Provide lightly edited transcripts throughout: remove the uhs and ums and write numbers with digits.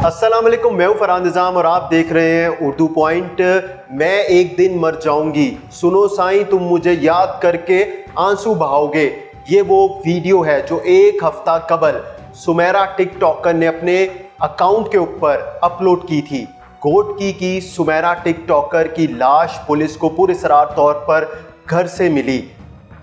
अस्सलाम वालेकुम, मैं हूं फरहान निज़ाम और आप देख रहे हैं उर्दू पॉइंट। मैं एक दिन मर जाऊंगी, सुनो साईं तुम मुझे याद करके आंसू बहाओगे। ये वो वीडियो है जो एक हफ्ता कबल सुमेरा टिकटॉकर ने अपने अकाउंट के ऊपर अपलोड की थी। घोटकी की सुमेरा टिकटॉकर की लाश पुलिस को पुरअसरार तौर पर घर से मिली।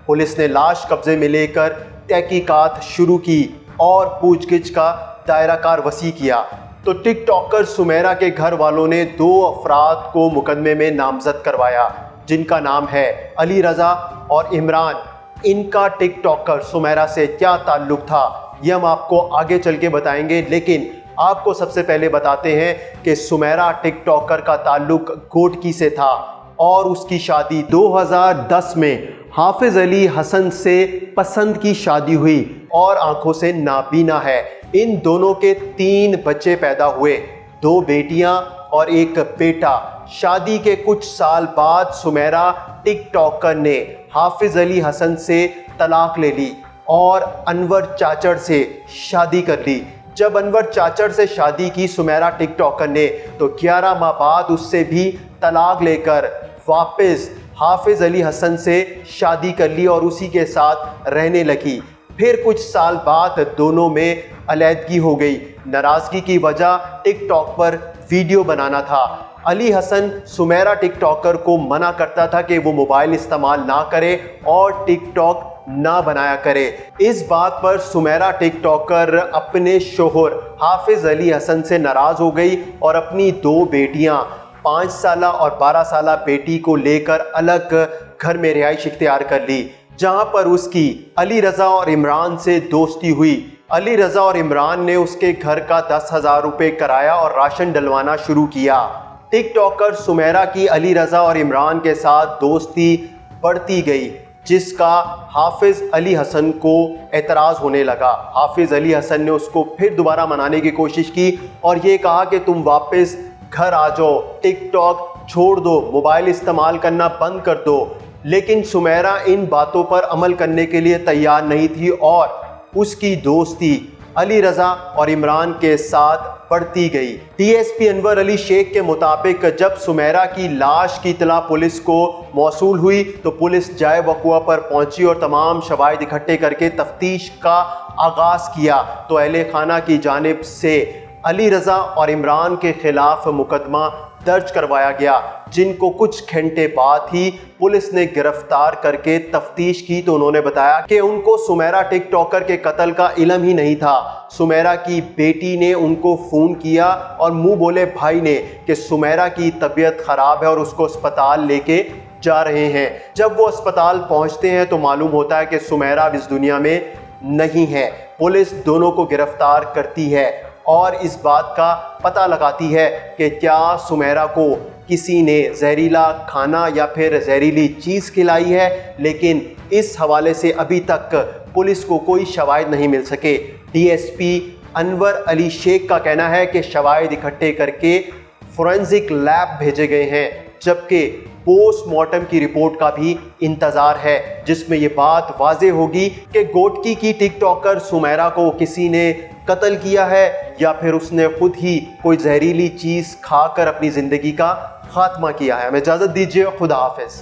पुलिस ने लाश कब्जे में लेकर तहकीकात शुरू की और पूछगिछ का दायरा कार वसी किया तो टिकटॉकर सुमेरा के घर वालों ने 2 अफराद को मुकदमे में नामजद करवाया, जिनका नाम है अली रज़ा और इमरान। इनका टिकटॉकर सुमेरा से क्या ताल्लुक था ये हम आपको आगे चल के बताएंगे, लेकिन आपको सबसे पहले बताते हैं कि सुमेरा टिकटॉकर का ताल्लुक घोटकी से था और उसकी शादी 2010 में हाफिज अली हसन से पसंद की शादी हुई और आंखों से नाबीना है। इन दोनों के 3 बच्चे पैदा हुए, 2 बेटियां और 1 बेटा। शादी के कुछ साल बाद सुमेरा टिकटॉकर ने हाफिज अली हसन से तलाक ले ली और अनवर चाचड़ से शादी कर ली। जब अनवर चाचड़ से शादी की सुमेरा टिकटॉकर ने तो 11 माह बाद उससे भी तलाक लेकर वापस हाफिज अली हसन से शादी कर ली और उसी के साथ रहने लगी। फिर कुछ साल बाद दोनों में अलैदगी हो गई। नाराज़गी की वजह टिकटॉक पर वीडियो बनाना था। अली हसन सुमेरा टिकटॉकर को मना करता था कि वो मोबाइल इस्तेमाल ना करे और टिकटॉक ना बनाया करे। इस बात पर सुमेरा टिकटॉकर अपने शोहर हाफिज अली हसन से नाराज़ हो गई और अपनी 2 बेटियां 5 साला और 12 साला बेटी को लेकर अलग घर में रिहाइश इख्तियार कर ली, जहां पर उसकी अली रज़ा और इमरान से दोस्ती हुई। अली रज़ा और इमरान ने उसके घर का 10,000 रुपये कराया और राशन डलवाना शुरू किया। टिकटॉकर सुमेरा की अली रज़ा और इमरान के साथ दोस्ती बढ़ती गई, जिसका हाफिज अली हसन को एतराज़ होने लगा। हाफिज अली हसन ने उसको फिर दोबारा मनाने की कोशिश की और ये कहा कि तुम वापस घर आ जाओ, टिकटॉक छोड़ दो, मोबाइल इस्तेमाल करना बंद कर दो। लेकिन सुमेरा इन बातों पर अमल करने के लिए तैयार नहीं थी और उसकी दोस्ती अली रज़ा और इमरान के साथ बढ़ती गई। डीएसपी अनवर अली शेख के मुताबिक जब सुमेरा की लाश की इत्तला पुलिस को मौसूल हुई तो पुलिस जाए वक़ुआ पर पहुंची और तमाम शवाहिद इकट्ठे करके तफ्तीश का आगाज़ किया तो अहले खाना की जानिब से अली रज़ा और इमरान के खिलाफ मुकदमा दर्ज करवाया गया, जिनको कुछ घंटे बाद ही पुलिस ने गिरफ्तार करके तफ्तीश की तो उन्होंने बताया कि उनको सुमेरा टिकटॉकर के कत्ल का इल्म ही नहीं था। सुमेरा की बेटी ने उनको फ़ोन किया और मुंह बोले भाई ने कि सुमेरा की तबीयत ख़राब है और उसको अस्पताल लेके जा रहे हैं। जब वो अस्पताल पहुंचते हैं तो मालूम होता है कि सुमेरा इस दुनिया में नहीं है। पुलिस दोनों को गिरफ्तार करती है और इस बात का पता लगाती है कि क्या सुमेरा को किसी ने जहरीला खाना या फिर जहरीली चीज़ खिलाई है, लेकिन इस हवाले से अभी तक पुलिस को कोई शवाहिद नहीं मिल सके। डीएसपी अनवर अली शेख का कहना है कि शवाहिद इकट्ठे करके फोरेंसिक लैब भेजे गए हैं, जबकि पोस्टमार्टम की रिपोर्ट का भी इंतज़ार है, जिसमें ये बात वाज़ेह होगी कि घोटकी की टिकटॉकर सुमेरा को किसी ने कत्ल किया है या फिर उसने खुद ही कोई जहरीली चीज़ खाकर अपनी ज़िंदगी का खात्मा किया है। हमें इजाज़त दीजिए, खुदा हाफिज़।